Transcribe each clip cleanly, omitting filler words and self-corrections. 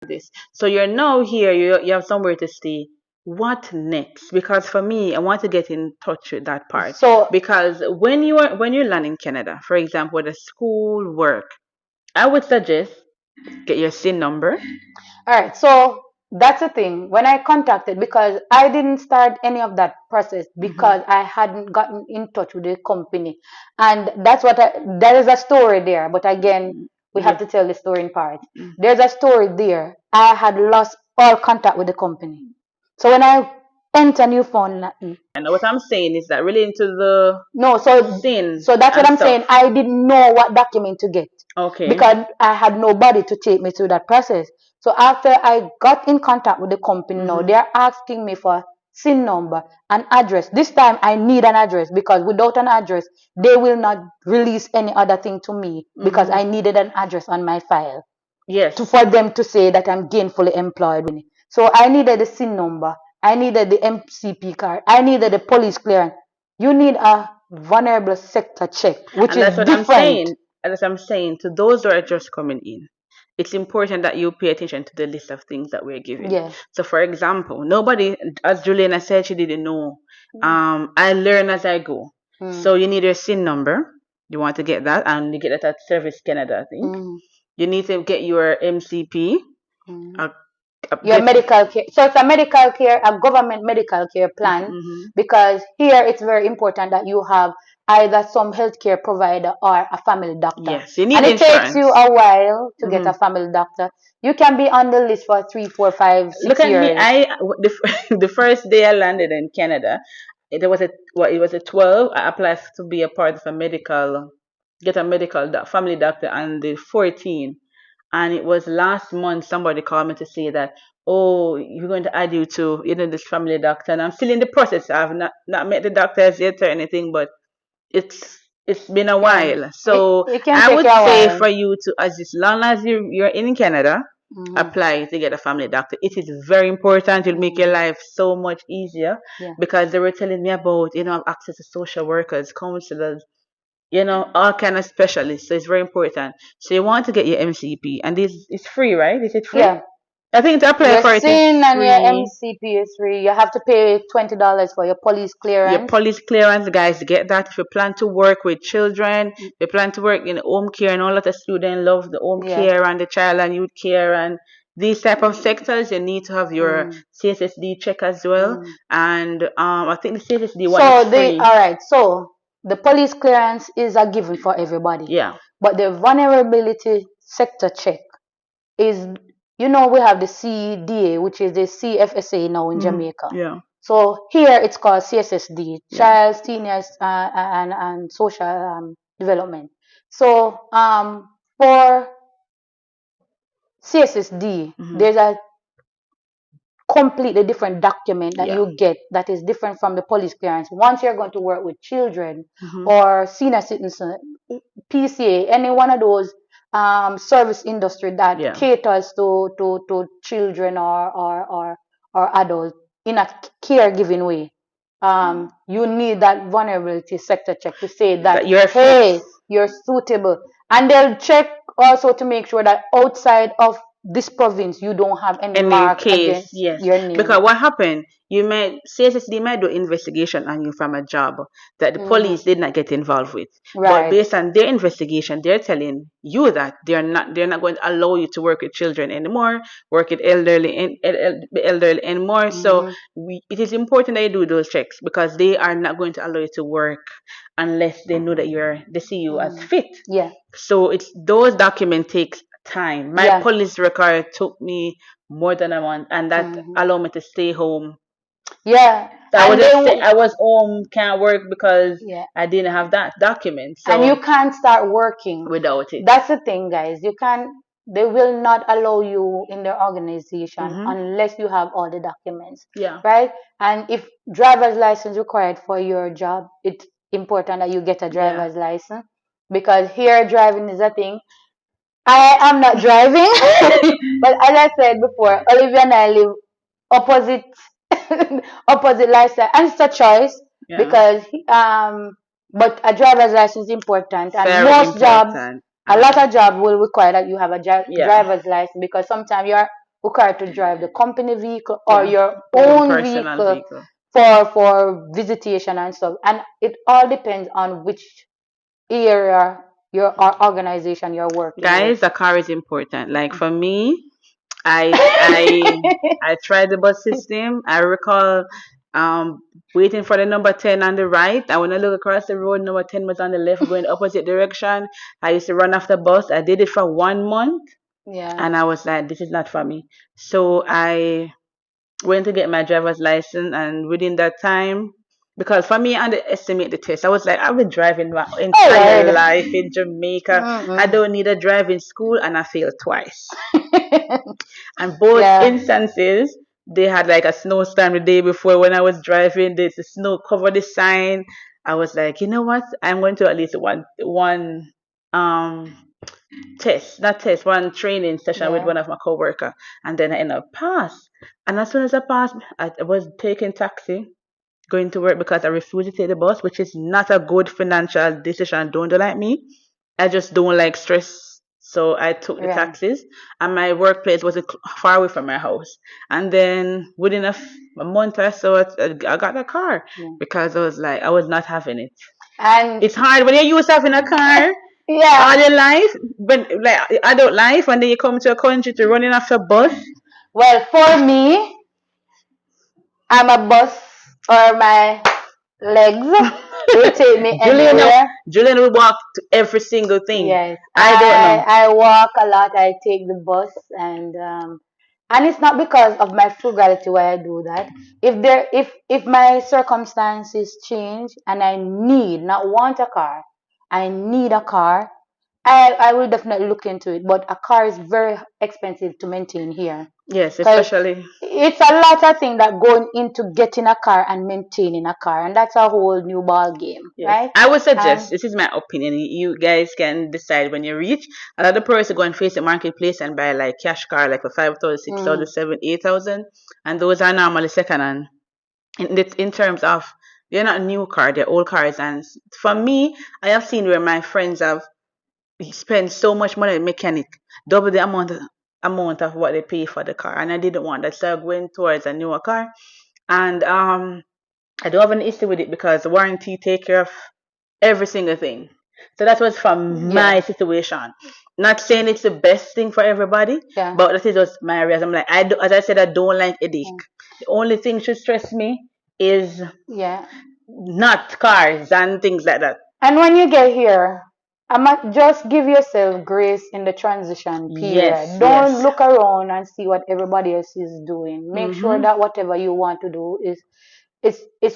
this. So you're now here, you have somewhere to stay. What next? Because for me, I want to get in touch with that part. So, Because when you land in Canada, for example, the school work, I would suggest get your SIN number. all right, so that's the thing. When I contacted, because I didn't start any of that process because I hadn't gotten in touch with the company, and there is a story there. But again, we have Yep. to tell the story in part. There's a story there. I had lost all contact with the company, so when I enter Newfoundland, And what I'm saying is that relating to the no, SIN so that's what and I'm saying. stuff. I didn't know what document to get Okay. because I had nobody to take me through that process. So after I got in contact with the company, now they're asking me for SIN number and address. This time I need an address because without an address, they will not release any other thing to me because I needed an address on my file Yes. for them to say that I'm gainfully employed. So I needed the SIN number. I needed the MCP card. I needed the police clearance. You need a vulnerable sector check, which And is that's what I'm different. saying. And as I'm saying to those who are just coming in, it's important that you pay attention to the list of things that we're giving. Yeah. So, for example, nobody, as Juliana said, she didn't know. I learn as I go. So you need your SIN number. You want to get that, and you get that at Service Canada, I think. You need to get your MCP. Your medical care. So it's a medical care, a government medical care plan, because here it's very important that you have either some healthcare provider or a family doctor. Yes, you need And it takes insurance. you a while to get a family doctor. You can be on the list for 3, 4, 5, 6 Look at me. years. The first day I landed in Canada, it was a 12. I applied to be a part of a medical, get a medical family doctor on the 14. And it was last month somebody called me to say that, oh, you're going to add you to this family doctor, and I'm still in the process. I've not met the doctors yet or anything, but it's been a while. So It can I take would you a say while. for you to, as long as you're in Canada, apply to get a family doctor. It is very important. It'll make your life so much easier Yeah. because they were telling me about, access to social workers, counselors, all kind of specialists. So it's very important. So you want to get your MCP, and this is free, right? Is it free? Yeah. I think to apply Your for it is SIN and your free. MCP is free. You have to pay $20 for your police Your clearance. police clearance, guys, get that. If you plan to work with children, you plan to work in home care, and all of the students love the home Yeah. care and the child and youth care and these type of sectors, you need to have your CSSD check as well. And I think the CSSD one is free. All right. So the police clearance is a given for everybody. Yeah. But the vulnerability sector check is, we have the CDA, which is the CFSA now in Jamaica. Yeah. So here it's called CSSD, Yeah. Child, Seniors, and Social Development. So for CSSD, there's a completely different document that you get that is different from the police clearance. Once you're going to work with children or senior citizens, PCA, any one of those service industry that caters to children or adults in a caregiving way, you need that vulnerability sector check to say that hey, you're suitable, and they'll check also to make sure that outside of this province you don't have any mark against your name. Because what happened, CSSD might do investigation on you from a job that the police did not get involved with. But based on their investigation, they're telling you that they're not going to allow you to work with children anymore, work with elderly anymore. So it is important that you do those checks because they are not going to allow you to work unless they know that they see you as fit. Yeah. So it's those documents take time. My police record took me more than a month, and that allowed me to stay home. Yeah. So I was home, can't work because I didn't have that document. So, and you can't start working without it. That's the thing, guys. They will not allow you in their organization unless you have all the documents. Yeah. Right? And if driver's license required for your job, it's important that you get a driver's license because here driving is a thing. I am not driving, but as I said before, Olivia and I live opposite opposite lifestyle, and it's a choice because but a driver's license is important, and Very most important. jobs, a lot of jobs will require that you have a driver's license because sometimes you're required to drive the company vehicle or Yeah. your Own own personal vehicle vehicle. for visitation and stuff. And it all depends on which area your organization you're working with. Guys, a car is important. Like for me, I I tried the bus system. I recall um waiting for the number 10 on the right. And when I look across the road, number 10 was on the left going opposite direction. I used to run after bus. I did it for 1 month Yeah. and I was like, this is not for me. So I went to get my driver's license, and within that time, because for me, I underestimate the test. I was like, I've been driving my Oh entire Lord. life in Jamaica. I Mm-mm. don't need a driving school, and I failed twice. And both Yeah. instances, they had like a snowstorm the day before when I was driving. The snow covered the sign. I was like, you know what? I'm going to at least one um not test, one training session with Yeah. one of my coworker, and then I ended up pass. And as soon as I passed, I was taking taxi going to work because I refused to take the bus, which is not a good financial decision. Don't do like me. I just don't like stress. So I took the Right. taxis, and my workplace was far away from my house. And then within a month or so, I got a car Yeah. because I was like, I was not having it. And It's hard when you're used to having a car all yeah. your life, when like adult life, and then you come to a country to running after bus. Well, for me, I'm a bus or my legs will take me Julian, everywhere. Julian will walk to every single thing. Yes, I don't I know. I walk a lot. I take the bus, and it's not because of my frugality why I do that. If my circumstances change and I need not want a car, I need a car. I will definitely look into it. But a car is very expensive to maintain here. Yes, Because especially. it's a lot of things that going into getting a car and maintaining a car, and that's a whole new ball game, Yes, right? I would suggest, And this is my opinion. You guys can decide when you reach. Another person go and face the marketplace and buy like cash car like for 5,000, six mm, thousand, 7, 8,000, and those are normally second hand. In terms of, they're not new car, they're old cars. And for me, I have seen where my friends have spent so much money on mechanic, double the amount of what they pay for the car, and I didn't want that, so I went towards a newer car. And I don't have an issue with it because the warranty take care of every single thing. So that was from my yeah, situation. Not saying it's the best thing for everybody, yeah, but that is just my reason. I'm like, as I said, I don't like headache. mm, The only thing should stress me is yeah. not cars and things like that. And when you get here, I might just give yourself grace in the transition Yes, period. Don't yes. look around and see what everybody else is doing. Make sure Mm-hmm. that whatever you want to do is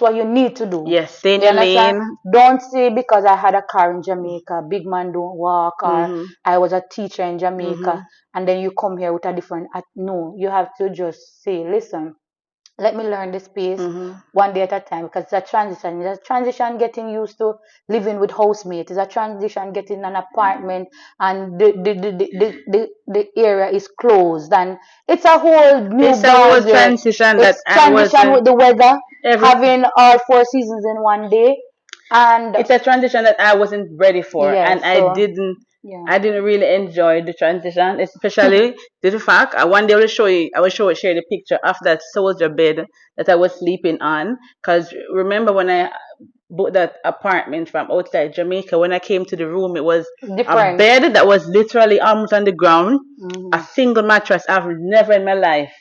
what you need to do. Yes, stay in You your understand? lane. Don't say because I had a car in Jamaica, big man don't walk, or Mm-hmm. I was a teacher in Jamaica, Mm-hmm. and then you come here with a different. No, you have to just say, listen, let me learn the space Mm-hmm. one day at a time because it's a transition. It's a transition getting used to living with housemate. It's a transition getting an apartment and the area is closed and it's a whole new It's a whole ball game. transition that It's I transition wasn't with the weather, every. having all four seasons in one day. And It's a transition that I wasn't ready for, and yes, so I yeah. didn't really enjoy the transition, especially due to the fact. One day I will share the picture of that soldier bed that I was sleeping on. Cause remember when I booked that apartment from outside Jamaica, when I came to the room, it was a Different. bed that was literally almost on the ground, a Hmm. single mattress. I've never in my life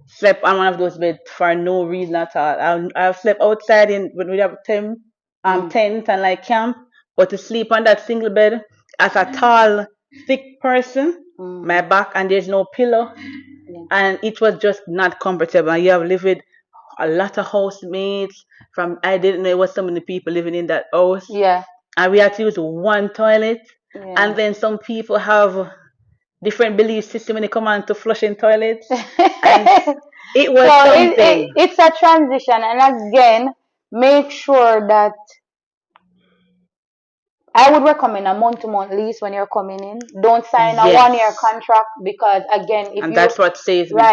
slept on one of those beds for no reason at all. I've slept outside in when we have Mm. tent and like camp, but to sleep on that single bed as a tall, thick person, my Mm. back and there's no pillow, Yeah. and it was just not comfortable. And you have lived with a lot of housemates. From I didn't know it was so many people living in that house, Yeah. and we had to use one toilet. And Yeah. then some people have different belief system when it come on to flushing toilets, and it So was something. it's a transition, and again, make sure that I would recommend a month-to-month lease when you're coming in. Don't sign a Yes, one-year contract because again, and that's what saves me.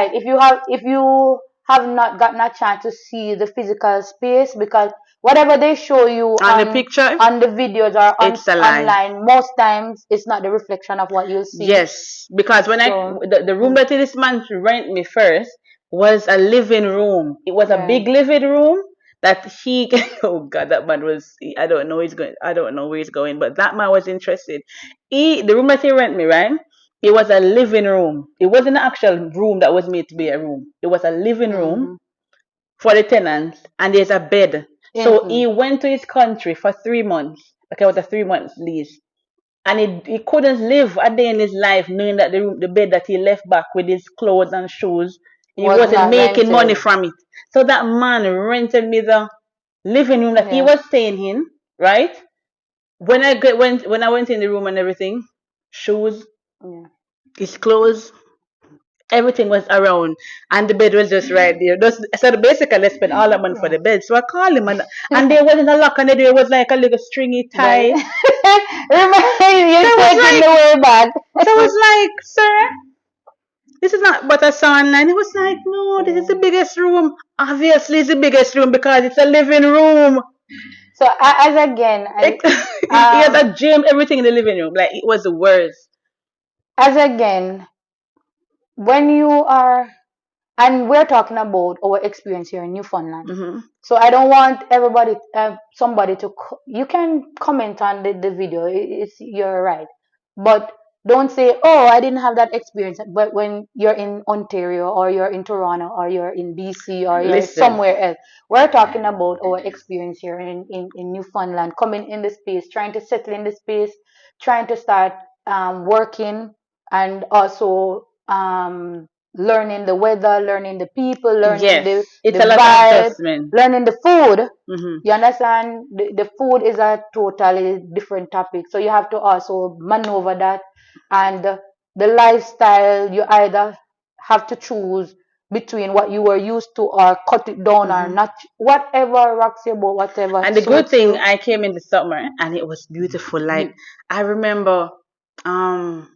if you have not gotten a chance to see the physical space because whatever they show you On the picture, on the videos or it's a lie. online, most times it's not the reflection of what you'll see. Yes, because when So the room that this man rent me first was a living room. It was a yeah. big living room that he oh god, that man was, I don't know he's going, I don't know where he's going, but that man was interested. The room that he rent me, right? It was a living room. It wasn't an actual room that was made to be a room. It was a living room for the tenants, and there's a bed. So he went to his country for 3 months. Okay, it was a 3 months lease, and he couldn't live a day in his life knowing that the bed that he left back with his clothes and shoes, he Was wasn't not making money rented. from it. So that man rented me the living room that he Yeah. was staying in, right? When I went in the room and everything, shoes, Yeah. his clothes, everything was around, and the bed was just right there. So basically, I spent all that money for the bed. So I called him, and there wasn't a lock on the door. It was like a little stringy tie. Remember, you So I was taking like, the way back. so I was like, sir, this is not but a sauna. And he was like, no, this is the biggest room. Obviously, it's the biggest room because it's a living room. So as again, He had a gym, everything in the living room. Like, it was the worst. as again, when you are, and we're talking about our experience here in Newfoundland. So I don't want everybody, somebody to, you can comment on the video. It's, you're right, but don't say, oh, I didn't have that experience. But when you're in Ontario or you're in Toronto or you're in BC or you're Listen, somewhere else, we're talking about our experience here in Newfoundland, coming in the space, trying to settle in the space, trying to start working, and also learning the weather, learning the people, learning yes, the it's a lot of vibe, adjustment. learning the food. You understand? The food is a totally different topic. So you have to also maneuver that. And the lifestyle, you either have to choose between what you were used to or cut it down or not. Whatever rocks your boat, whatever And the good suits thing, you. I came in the summer and it was beautiful. Like, I remember, um,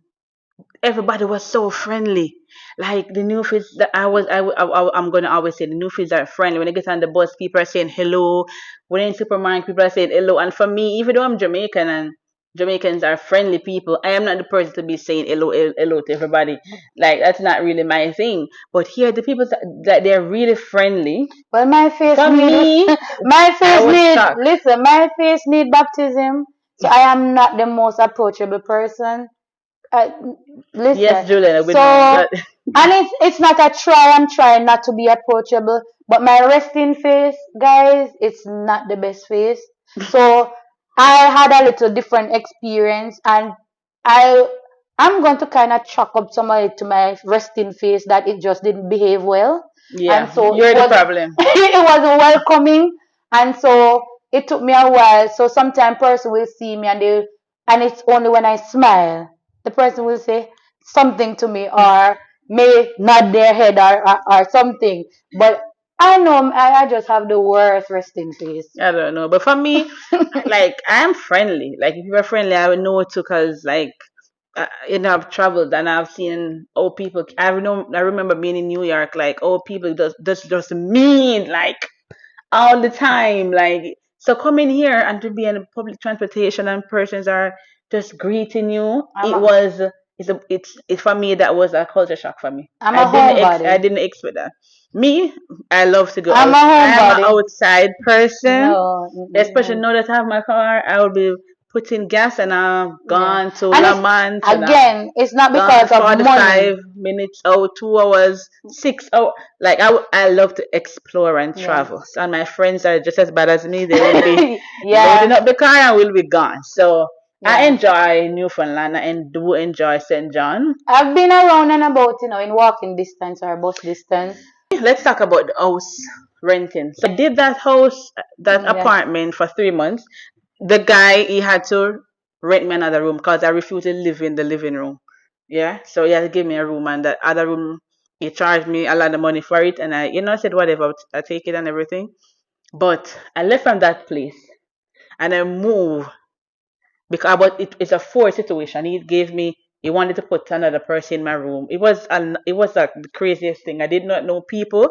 everybody was so friendly. Like the Newfields that I'm gonna always say the Newfields are friendly. When they get on the bus, people are saying hello. When in supermarket, people are saying hello. And for me, even though I'm Jamaican and Jamaicans are friendly people, I am not the person to be saying hello, hello to everybody. Like, that's not really my thing. But here, the people that they're really friendly. Well, my face For need me, my I face was need shocked. listen, my face need baptism. So I am not the most approachable person. Uh, Listen, Yes, Julian, we so know that. and it's not a try. I'm trying not to be approachable, but my resting face, guys, it's not the best face. So I had a little different experience, and I I'm going to kind of chalk up some of it to my resting face that it just didn't behave well, and Yeah, so it you're the was problem. it was welcoming, and so it took me a while. So sometimes person will see me and it's only when I smile the person will say something to me or may nod their head or something. But I know I just have the worst resting face. I don't know, but for me, like, I'm friendly. Like, if you're friendly, I would know it too, cause like, I've traveled and I've seen old people. I remember being in New York. Like, old people just mean, like, all the time. Like, so coming here and to be in public transportation and persons are just greeting you, I'm a it's for me, that was a culture shock for me. I'm I a didn't ex I homebody. didn't expect that. Me, I love to go I'm out. a I am an homebody. outside person, No, especially now that I have my car. I will be putting gas, and I've yeah. gone to And La it's Manche, and I've again, it's not gone because of money. 45 minutes out, 2 hours, 6 hours. Like, I love to explore and Yeah. travel. So, and my friends are just as bad as me. They will be loading Yeah. up the car and we'll be gone. So I Yeah. enjoy Newfoundland and do enjoy St. John. I've been around and about, in walking distance or bus distance. Let's talk about the house renting. So I did that house, that Yeah. apartment for 3 months. The guy, he had to rent me another room because I refused to live in the living room. Yeah, so he had to give me a room, and that other room, he charged me a lot of money for it, and I said whatever, I take it and everything. But I left from that place and I moved because, but it's a forced situation. He wanted to put another person in my room. It was like the craziest thing. I did not know people,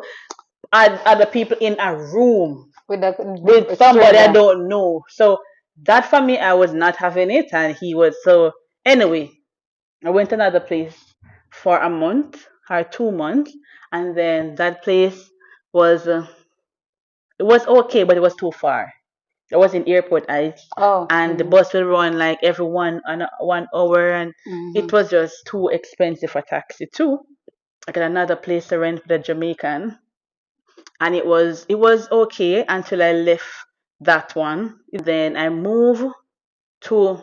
other people in a room. with a with somebody I stranger. don't know. So that for me, I was not having it, and he was. So anyway, I went to another place for a month or 2 months, and then that place was it was okay, but it was too far. I was in Airport Heights, Oh. and the bus will run like every 1 hour, and Hmm. it was just too expensive for taxi too. I got another place to rent for the Jamaican, and it was okay until I left that one. Then I moved to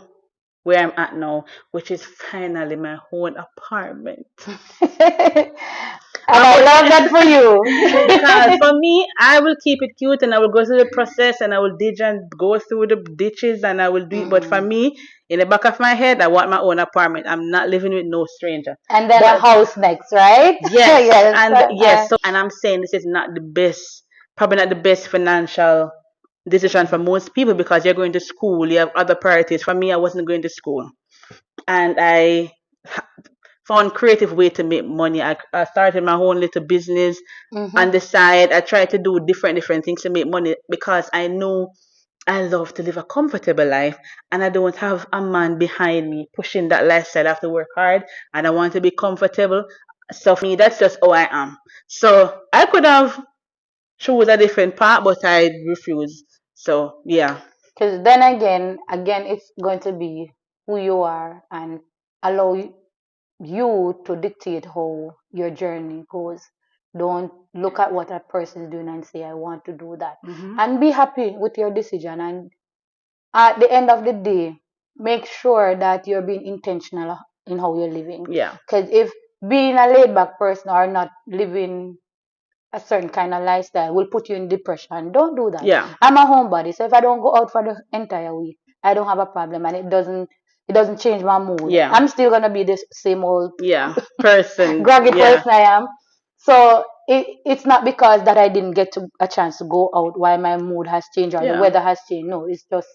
where I'm at now, which is finally my own apartment. And I love that for Because you. for me, I will keep it cute and I will go through the process and I will dig and go through the ditches and I will do it. But for Mm. me, in the back of my head, I want my own apartment. I'm not living with no stranger. And then a But house next, right? yes, Yes. and yes, so and I'm saying this is not the best, probably not the best financial decision for most people because you're going to school, you have other priorities. For me, I wasn't going to school, and I found creative way to make money. I started my own little business on Mm-hmm. the side. I tried to do different things to make money because I know I love to live a comfortable life and I don't have a man behind me pushing that lifestyle. I have to work hard and I want to be comfortable. So for me, that's just how I am. So I could have chose a different path, but I refused. So yeah, Because then again, it's going to be who you are and allow you to dictate how your journey goes. Don't look at what a person is doing and say, I want to do that. hmm And be happy with your decision. And at the end of the day, make sure that you're being intentional in how you're living. yeah, Because if being a laid back person or not living a certain kind of lifestyle will put you in depression, don't do that. yeah, I'm a homebody, so if I don't go out for the entire week, I don't have a problem, and it doesn't change my mood. yeah, I'm still gonna be this same old yeah. Person, groggy yeah, person I am. So it's not because that I didn't get a chance to go out why my mood has changed or the yeah. weather has changed. No, it's just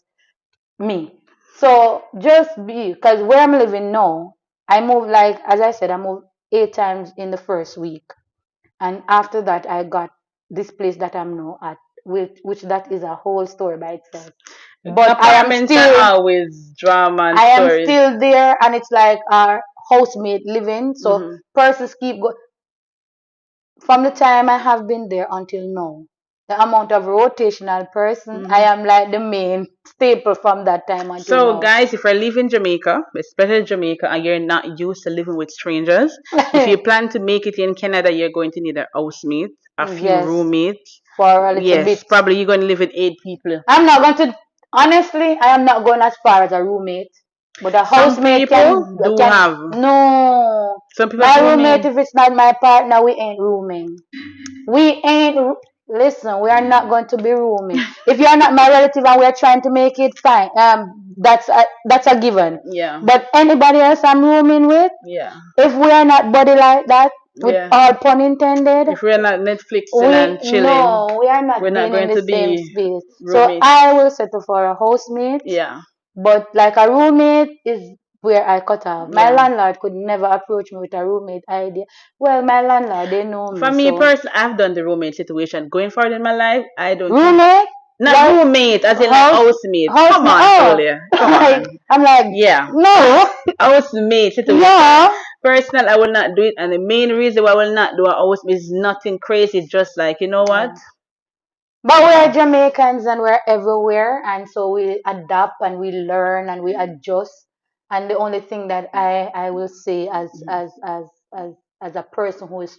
me. So just be, because where I'm living now, I moved, like as I said, I moved 8 times in the first week, and after that I got this place that I'm now at, which that is a whole story by itself. But I am Apartments are still always drama and I am stories. still there, and it's like our housemate living. So hmm persons keep go from the time I have been there until now. The amount of rotational person, I hmm am like the main staple from that time until So, now. guys, if you're leaving Jamaica, especially Jamaica, and you're not used to living with strangers, if you plan to make it in Canada, you're going to need a housemate, a few Yes, roommates. for a little Yes, bit. probably you're going to live with 8 people. I'm not going to, honestly, I am not going as far as a roommate, but a Some housemate people do have. no. Some people My have roommate, roommate. if it's not my partner, we ain't rooming. We ain't, listen, we are not going to be rooming. If you are not my relative and we are trying to make it, fine. That's a given. Yeah, But anybody else I'm rooming with, yeah, if we are not body like that, with yeah. all pun intended, If we're not Netflixing we and chilling, no, we are we're not not being in going the to same be space. So roommates. I will settle for a housemate, Yeah, but like a roommate is where I cut off. My yeah. landlord could never approach me with a roommate idea. Well, my landlord, they know For me, me so personally, I've done the roommate situation. Going forward in my life, I don't think. roommate, Not like roommate, as in like house, housemate. Come housemate. on, Oh, Julia. Come like on. I'm like Yeah. no, Housemate situation. yeah. Personal, I will not do it. And the main reason why I will not do a housemate is nothing crazy. It's just like, you know what? Yeah. But we're Yeah. Jamaicans and we're everywhere, and so we adapt and we learn and we adjust. And the only thing that I will say as as a person who is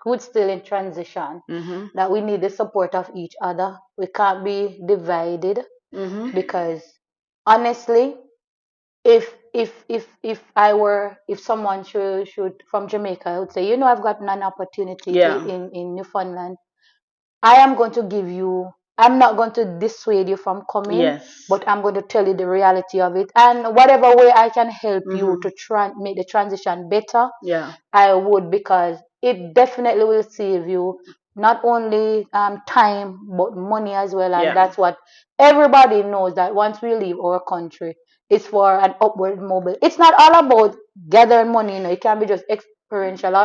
who's still in transition, Mm-hmm. that we need the support of each other. We can't be divided, Mm-hmm. because honestly, if someone should from Jamaica, I would say, I've gotten an opportunity Yeah. in Newfoundland. I am going to give you, I'm not going to dissuade you from coming, Yes. but I'm going to tell you the reality of it. And whatever way I can help you Mm-hmm. to make the transition better, Yeah. I would, because it definitely will save you not only time but money as well. And Yeah. that's what everybody knows, that once we leave our country, it's for an upward mobile. It's not all about gathering money. It can be just experiential,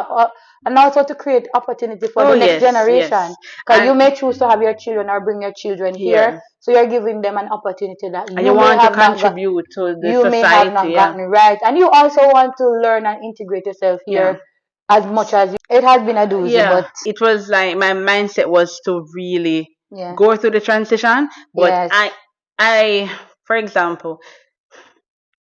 and also to create opportunity for Oh the next yes, generation. yes. Because you And may choose to have your children or bring your children here, here, so you're giving them an opportunity that and you you may want to have not got, contribute to the you may have society, not yeah. gotten right, and you also want to learn and integrate yourself Yeah. here as much as you. It has been a doozy, Yeah, but it was like my mindset was to really yeah, go through the transition, but yes, I, for example,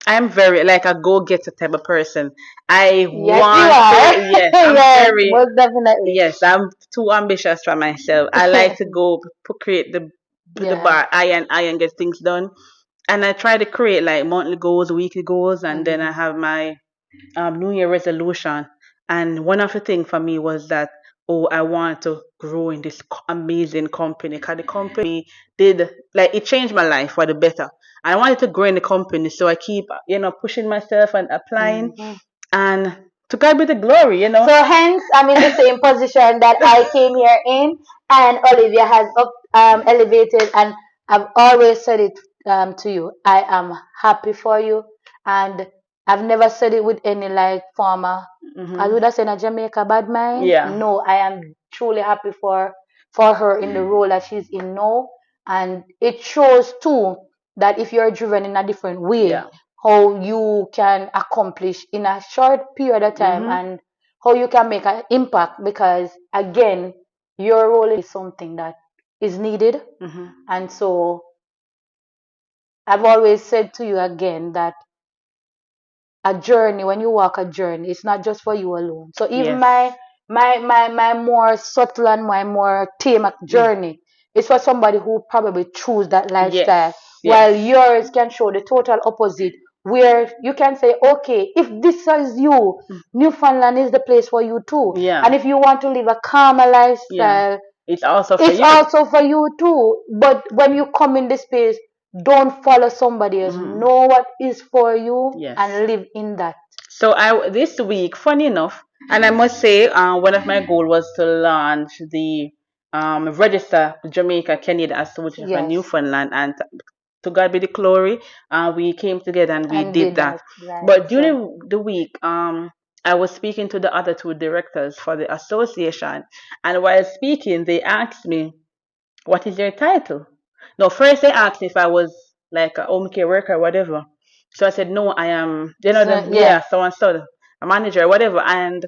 I'm very like a go-getter type of person. I yes, you want are. to, yes, I'm Yes, very, most definitely. yes, I'm too ambitious for myself. I like to go create the Yeah. bar, iron, get things done. And I try to create like monthly goals, weekly goals, and then I Mhm. have my New Year resolution. And one of the things for me was that, oh, I want to grow in this amazing company. Because the company did, like, it changed my life for the better. I wanted to grow in the company. So I keep, pushing myself and applying. Mhm. And to God be the glory. So hence, I'm in the same position that I came here in, and Olivia has elevated, and I've always said it to you. I am happy for you, and I've never said it with any like former. I Hmm. would have said a Jamaica bad mind. Yeah. No, I am truly happy for her in the role that she's in now, and it shows too that if you're driven in a different way, Yeah. how you can accomplish in a short period of time, Hmm. and how you can make an impact, because again, your role is something that is needed. Hmm. And so I've always said to you again that a journey, when you walk a journey, it's not just for you alone. So even Yes. my more subtle and my more tame journey is for somebody who probably choose that Yes. lifestyle, Yes. while yours can show the total opposite, where you can say, okay, if this is you, Newfoundland is the place for you too. Yeah. And if you want to live a calmer Yeah. lifestyle, It's also for it's you. also for you too. But when you come in this space, don't follow somebody else. Hmm. Know what is for you Yes. and live in that. So I this week, funny enough, and I must say, one of my goals was to launch the register Jamaica Canada Association for Yes. Newfoundland, and to God be the glory. We came together and we And did did that. that. Right. But So during the week, I was speaking to the other two directors for the association, and while speaking, they asked me, "What is your title?" No, first they asked if I was like a home care worker or whatever. So I said, no, I am, so yeah, yeah. so and so, a manager or whatever. And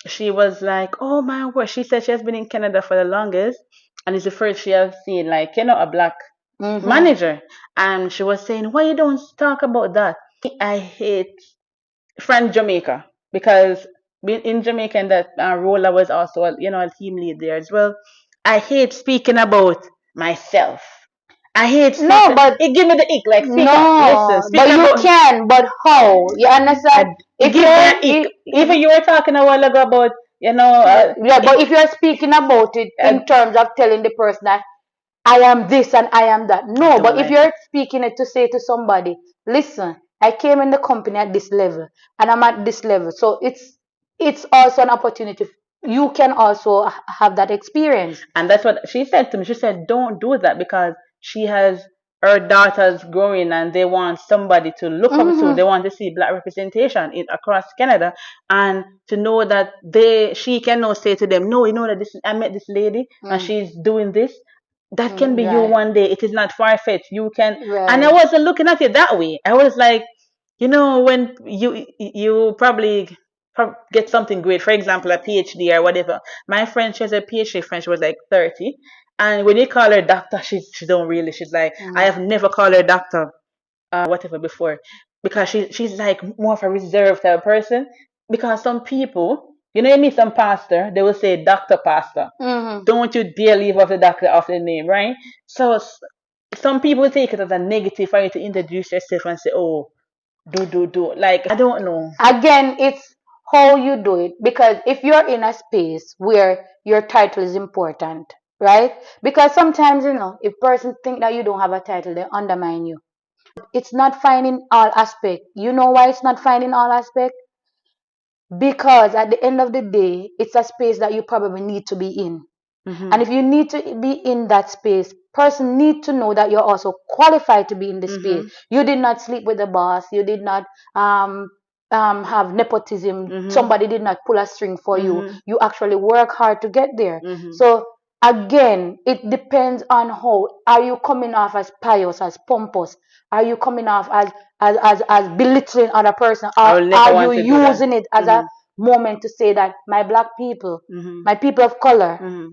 she was like, oh my word. She said she has been in Canada for the longest, and it's the first she has seen, like, a black Mm-hmm. manager. And she was saying, why you don't talk about that? I hate from Jamaica, because being in Jamaica in that role, I was also, a team lead there as well. I hate speaking about myself. I hate No, speaking. but It give me the ick. Like, speak up, listen, no, speak but you about. can. But how? You I, understand? it If give me an you're, ick. Even you were talking a while ago about, yeah, but if you're speaking about it I, in terms of telling the person that I am this and I am that. I No, don't but if like it. you're speaking it to say to somebody, listen, I came in the company at this level and I'm at this level. So it's also an opportunity. You can also have that experience. And that's what she said to me. She said, don't do that, because she has her daughters growing and they want somebody to look up to. They Mm-hmm. want to see black representation across Canada, and to know that she can now say to them, no, that I met this lady and Mm. she's doing this. That can Mm, be you right. one day. It is not far fetched. You can, and I Right. wasn't looking at it that way. I was like, when you probably get something great, for example, a PhD or whatever. My friend, she has a PhD friend, she was like 30. And when you call her doctor, she don't really, she's like, I Mm. have never called her doctor, whatever before. Because she's like more of a reserved type of person. Because some people, you meet some pastor, they will say doctor pastor. Mm-hmm. Don't you dare leave off the doctor off the name, right? So some people take it as a negative for you to introduce yourself and say, oh, do. Like, I don't know. Again, it's how you do it, because if you're in a space where your title is important, right? Because sometimes, if person think that you don't have a title, they undermine you. But it's not fine in all aspect. You know why it's not fine in all aspect? Because at the end of the day, it's a space that you probably need to be in. And Mhm. if you need to be in that space, person need to know that you're also qualified to be in the space. Mhm. You did not sleep with the boss. You did not um have nepotism. Mm-hmm. Somebody did not pull a string for you. Mm-hmm. You actually work hard to get there. Mm-hmm. So again, it depends on how are you coming off as pious, as pompous. Are you coming off as belittling other person, I or will never are you want to do that. using it as a moment to say that my black people, Mm-hmm. my people of color, Mm-hmm.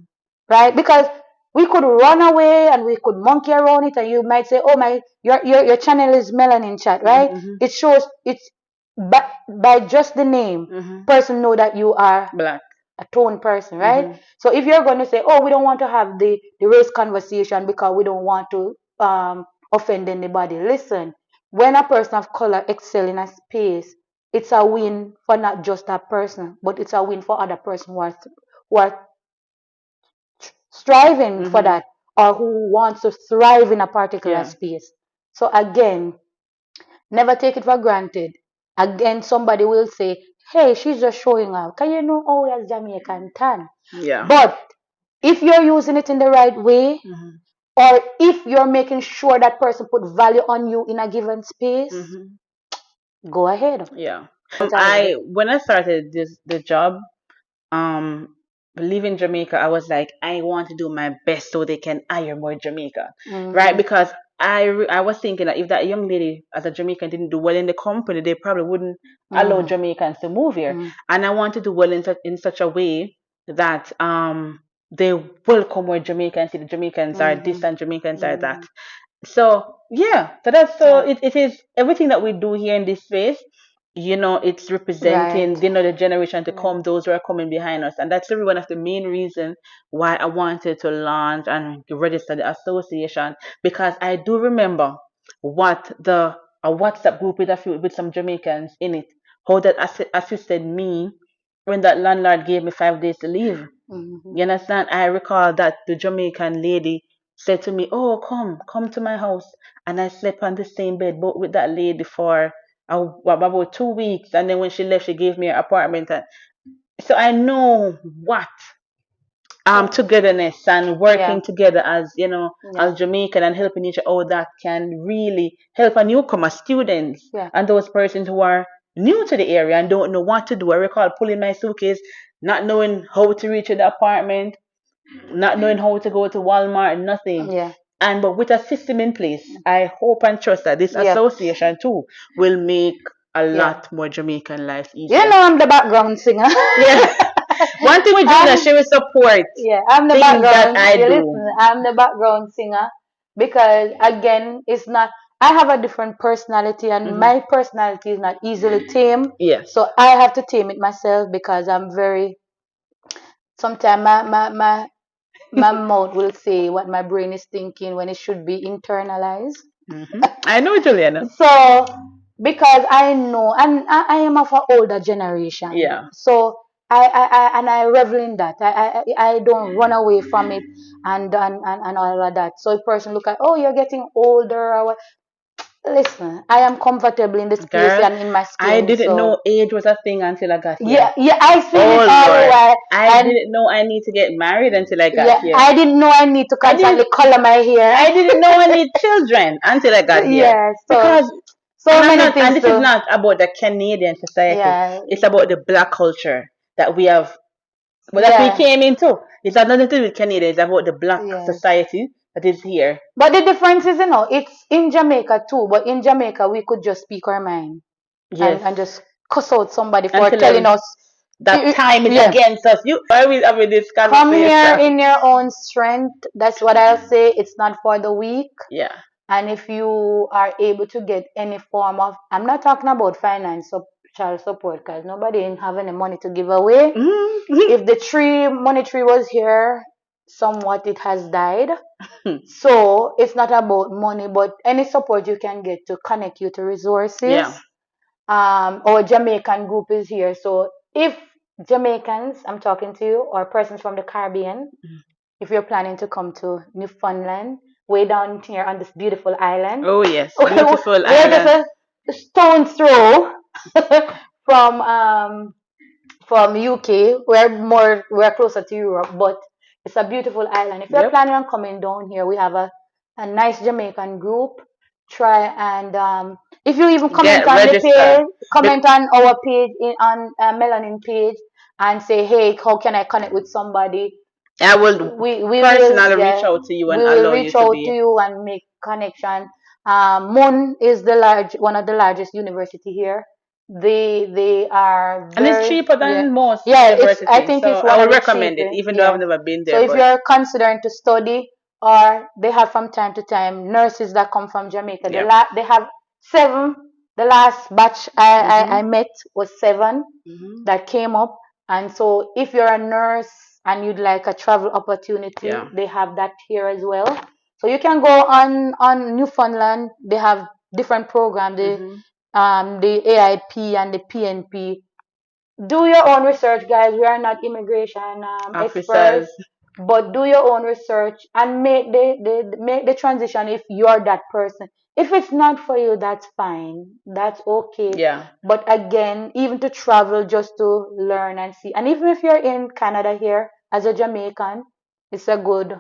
right? Because we could run away and we could monkey around it, and you might say, "Oh my, your channel is melanin chat," right? Mm-hmm. It shows it's by just the name, Mm-hmm. person know that you are Black. a tone person, right? Mm-hmm. So if you're going to say, "Oh, we don't want to have the race conversation because we don't want to offend anybody," listen, when a person of color excel in a space, it's a win for not just that person, but it's a win for other person who are striving for Mm-hmm. that, or who wants to thrive in a particular Yeah. space. So again, never take it for granted. Again, somebody will say, "Hey, she's just showing off. Can you know how as Jamaican tan?" Yeah. But if you're using it in the right way, Mm-hmm. or if you're making sure that person put value on you in a given space, Mm-hmm. go ahead. Yeah. Already. I when I started the job, um leaving Jamaica, I was like, I want to do my best so they can hire more Jamaica, right? Mm-hmm. Because I was thinking that if that young lady as a Jamaican didn't do well in the company, they probably wouldn't allow Mm-hmm. Jamaicans to move here. Mm-hmm. And I want to do well in such a way that they welcome more Jamaicans. See, the Jamaicans are this and Jamaicans are that. Mm-hmm. So yeah, so that's so Yeah. it is everything that we do here in this space, it's representing, Right. the generation to Right. come, those who are coming behind us. And that's really one of the main reasons why I wanted to launch and to register the association, because I do remember what a WhatsApp group with with some Jamaicans in it, how that assisted me when that landlord gave me 5 days to leave. Mm-hmm. You understand? I recall that the Jamaican lady said to me, "Oh, come to my house." And I slept on the same bed, but with that lady for about 2 weeks. And then when she left, she gave me her apartment. And so I know what Yeah. togetherness and Yeah. working together as Yeah. as Jamaican and helping each other, how that can really help a newcomer, students, Yeah. and those persons who are new to the area and don't know what to do. I recall pulling my suitcase, not knowing how to reach the apartment, not knowing how to go to Walmart, nothing. Yeah. And but with a system in place, I hope and trust that this Yep. association too will make a Yeah. lot more Jamaican lives You easier. know I'm the background singer. Yeah. One thing with Gina, I'm she will support Yeah, I'm the things that background. I You do. listen, I'm the background singer because again, it's not. I have a different personality, and Hmm. my personality is not easily tamed. Yes. So I have to tame it myself because I'm very. Sometimes my mouth will say what my brain is thinking when it should be internalized. I know, Juliana. So, because I know, and I am of an older generation, Yeah. so I revel in that. I don't run away from it and all of that. So, a person look at, oh, you're getting older. Or what. Listen, I am comfortable in the space Girl, and in my I skin. didn't So, know age was a thing until I got here. yeah, yeah, I seen it Oh all the Lord. while, I and didn't know I need to get married until I got yeah, here. I didn't know I need to I didn't constantly color my hair. I didn't know I need children until I got here. Yeah, so Because so and I'm many not and things this is to, not about the Canadian society. yeah, It's about the black culture that we have, well, that we yeah, came into. It's not nothing to do with Canada, it's about the black yes. society that is here. But the difference is, it's in Jamaica too. But in Jamaica, we could just speak our mind Yes. and just cuss out somebody for Until telling us, that time is yeah, against us. You are we having this come here conversation? in your own strength. That's what I'll say. It's not for the weak. Yeah. And if you are able to get any form of, I'm not talking about finance or child support because nobody ain't have any money to give away. Mm-hmm. If the money tree was here, somewhat it has died. So it's not about money, but any support you can get to connect you to resources. Yeah. Our Jamaican group is here. So if Jamaicans, I'm talking to you, or persons from the Caribbean, if you're planning to come to Newfoundland, way down here on this beautiful island, Oh yes, beautiful we're just island. a stone's throw from UK. We're closer to Europe, but it's a beautiful island. If you're Yep. planning on coming down here, we have a nice Jamaican group. try and if you even comment Get on the register. page, comment on our page on Melanin page and say, hey, how can I connect with somebody? I will We will, personally reach yeah, out to you and we will allow you reach to out to be. you and make connection. Mon is one of the largest university here. They are And it's very, cheaper yeah, than most yeah. I universities, think so it's I one will of the recommend it, cheapest, even though I've yeah. never been So there. if But you're considering to study, or they have from time to time nurses that come from Jamaica. yeah. They have seven. The last batch I met was seven Hmm. that came up. And so if you're a nurse and you'd like a travel opportunity, Yeah. they have that here as well. So you can go on Newfoundland. They have different programs. Hmm. The AIP and the PNP. Do your own research, guys. We are not immigration experts, Officers. but do your own research and make the transition if you're that person. If it's not for you, that's fine. That's okay. Yeah. But again, even to travel just to learn and see, and even if you're in Canada here as a Jamaican, it's a good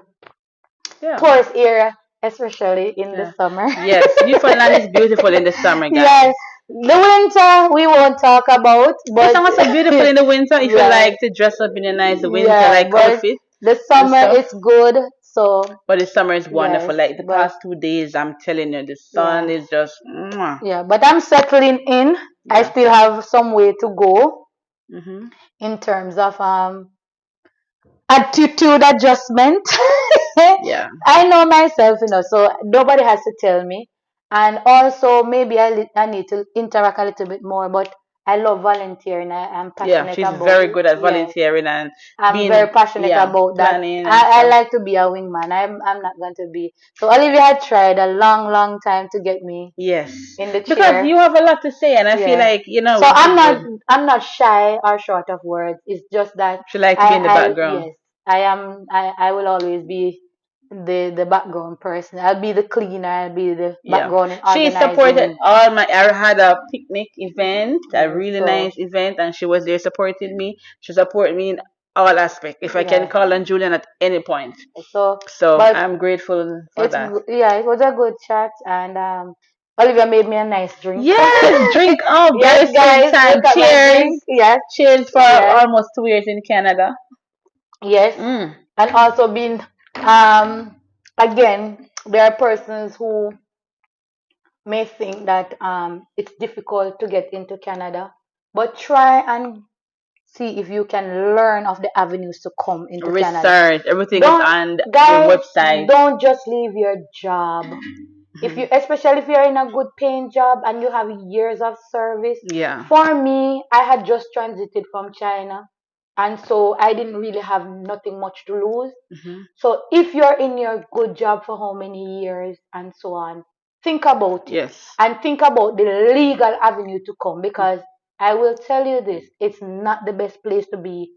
Yeah. tourist area, especially in the Yeah. summer. Yes. Newfoundland is beautiful in the summer, Yeah, guys. the winter we won't talk about, It's but also beautiful in the winter if you right, like to dress up in a nice winter yeah, like but outfit the and summer stuff. is good, so But the summer is wonderful. yes, Like the but past 2 days, I'm telling you, the sun yeah, is just mwah. yeah, but I'm settling in. I Yeah. still have some way to go Hmm. in terms of attitude adjustment. Yeah. I know myself, so nobody has to tell me. And also, maybe I need to interact a little bit more, but I love volunteering. I'm Yeah. passionate She's about very it. good at Yeah, volunteering and I'm very being, passionate yeah, about that. planning and I stuff. like to be a wingman. I'm not going to be. So Olivia had tried a long, long time to get me Yes. in the Because chair. you have a lot to say, and I feel Yeah. like, So we could would. I'm not shy or short of words. It's just that She like to be in the background. yes, I will always be the background person. I'll be the cleaner, I'll be the Yeah. background in She supported organizing. all my, I had a picnic event, a Yeah, really so nice event, and she was there supporting me. She supported me in all aspects. If I can yeah. call on Julian at any point. So So but I'm grateful for that. yeah, it was a good chat and Olivia made me a nice drink. Yes, drink up, Yes, guys. Same guys, time. look at my Cheers. drink. Yes, Cheers for yes, almost 2 years in Canada. yes. Mm. And also being again, there are persons who may think that it's difficult to get into Canada, but try and see if you can learn of the avenues to come into Canada. Research. Everything is Don't, on the guys, website. don't just leave your job. If you, Mhm. especially if you're in a good paying job and you have years of service. Yeah. For me, I had just transited from China, and so I didn't really have nothing much to lose. Hmm. So if you're in your good job for how many years and so on, think about it Yes. and think about the legal avenue to come because I will tell you this, it's not the best place to be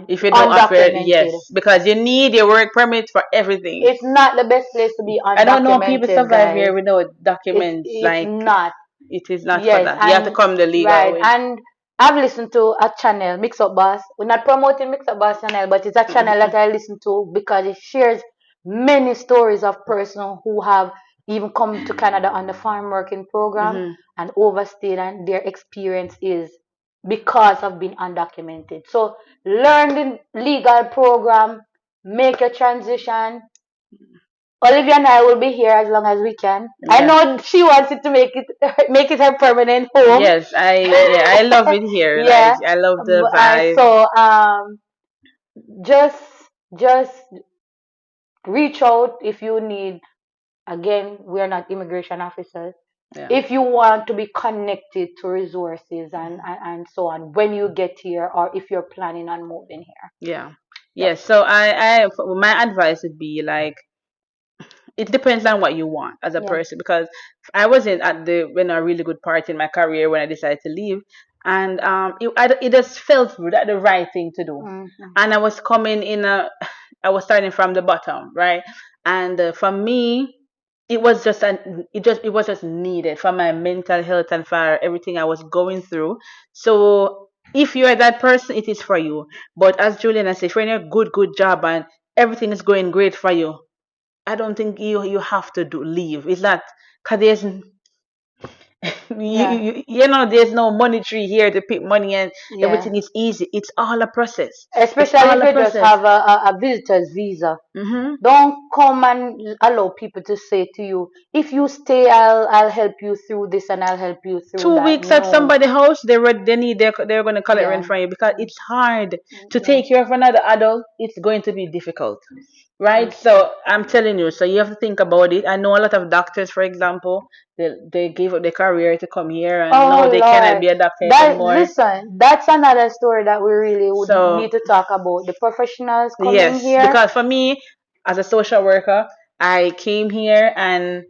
If you don't offer it, undocumented. yes, because you need your work permit for everything. It's not the best place to be I don't know people undocumented, survive guys. here without documents. It's Like not. it is not for Yes, that. You have to and come the legal right, way. and I've listened to a channel, Mix Up Boss. We're not promoting Mix Up Boss channel, but it's a channel that I listen to because it shares many stories of persons who have even come to Canada on the farm working program Hmm. and overstayed, and their experience is because of being undocumented. So learn the legal program, make a transition. Olivia and I will be here as long as we can. I Yeah. know she wants it to make it her permanent home. Yes, I love it here. Like Yeah. I love the vibe. So just just reach out if you need. Again, we are not immigration officers. Yeah. If you want to be connected to resources and so on when you get here, or if you're planning on moving here. Yeah. Yep. Yes. So my advice would be like it depends on what you want as a Yeah. person because I wasn't at the when a really good part in my career when I decided to leave, and it just felt that the right thing to do, Mhm. and I was coming in a I was starting from the bottom, right, and for me it was just needed for my mental health and for everything I was going through. So if you are that person, it is for you. But as Juliana said, if you're in a good job and everything is going great for you, I don't think you have to do leave. It's not because there's Yeah. there's no monetary here to pick money and Yeah. everything is easy. It's all a process. It's Especially all if a you just process. have a visitor's visa. Hmm. Don't come and allow people to say to you, if you stay, I'll help you through this and I'll help you through Two that. weeks at No. somebody's house, they're going to collect rent Yeah. from you because it's hard to Yeah. take care of another adult. It's going to be difficult, right? Okay. So I'm telling you, so you have to think about it. I know a lot of doctors, for example, they gave up their career to come here, and now Oh they cannot Lord. be a doctor That anymore. listen, that's another story that we really would So need to talk about. The professionals coming yes, here. because for me, as a social worker, I came here and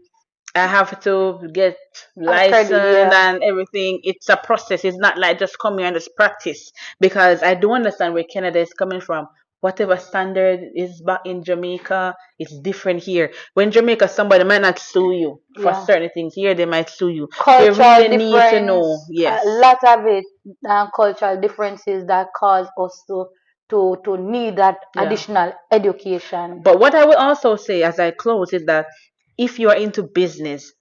I have to get Credit, licensed yeah. and everything. It's a process. It's not like just come here and just practice. Because I do understand where Canada is coming from. Whatever standard is back in Jamaica, it's different here. When Jamaica, somebody might not sue you for Yeah. certain things. Here, they might sue you. So you Cultural really need to know. difference, Yes. a lot of it, cultural differences that cause us to need that Yeah. additional education. But what I will also say as I close is that if you are into business,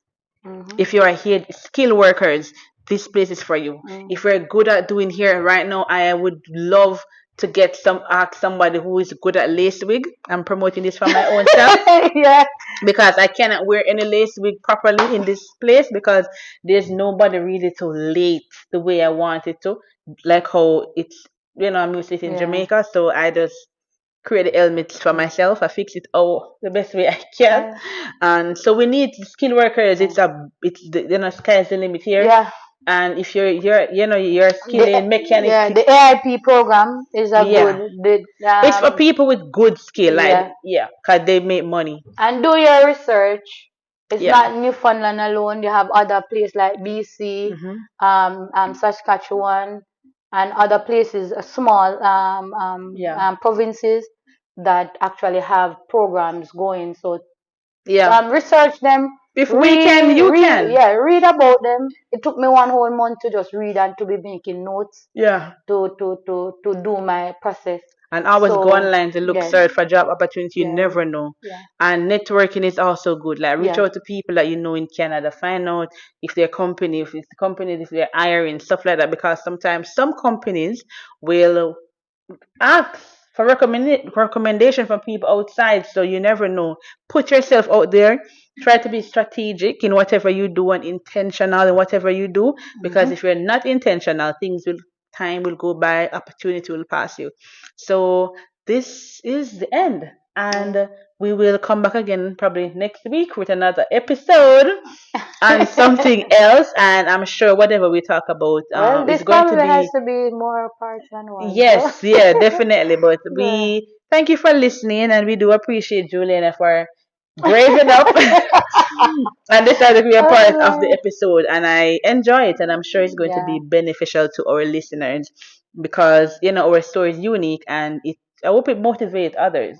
Hmm. if you are here skilled workers, this place is for you. Mm. If we're good at doing here right now, I would love to get ask somebody who is good at lace wig. I'm promoting this for my own self Yeah. because I cannot wear any lace wig properly in this place because there's nobody really to late the way I want it to, like how it's I'm used to it in Yeah. Jamaica, so I just create the helmets for Mm. myself. I fix it all the best way I can, Uh, and so we need skilled workers. yeah. It's the sky's the limit here. Yeah. And if you're The skilling mechanic, yeah, the AIP program is a good yeah, the it's for people with good skill, like yeah. yeah, cause they make money. And do your research. It's Yeah. not Newfoundland alone. You have other places like BC, Hmm. Saskatchewan, and other places, small Yeah. provinces that actually have programs going. So Yeah. research them, If we can, you can. yeah, read about them. It took me one whole month to just read and to be making notes Yeah. to do my process. And always go So online to look yeah, search for job opportunity. You yeah, never know. yeah, And networking is also good. Like reach yeah. out to people that you know in Canada. Find out if their company, if it's the company, if they're hiring, stuff like that. Because sometimes some companies will ask for recommendation from people outside, so you never know. Put yourself out there. Try to be strategic in whatever you do and intentional in whatever you do. Because Hmm. if you're not intentional, time will go by, opportunity will pass you. So this is the end, Yeah. and we will come back again probably next week with another episode and something else. And I'm sure whatever we talk about Well, is this going to probably has be. to be more parts than one. So, Yes, yeah, definitely. But yeah. we thank you for listening, and we do appreciate Juliana for braving up and decided to be a part of the Oh, episode. And I enjoy it, and I'm sure it's going to yeah. be beneficial to our listeners because our story is unique, and I hope it motivates others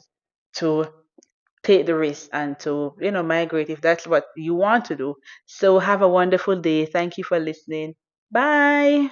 to take the risk and to migrate if that's what you want to do. So have a wonderful day. Thank you for listening. Bye.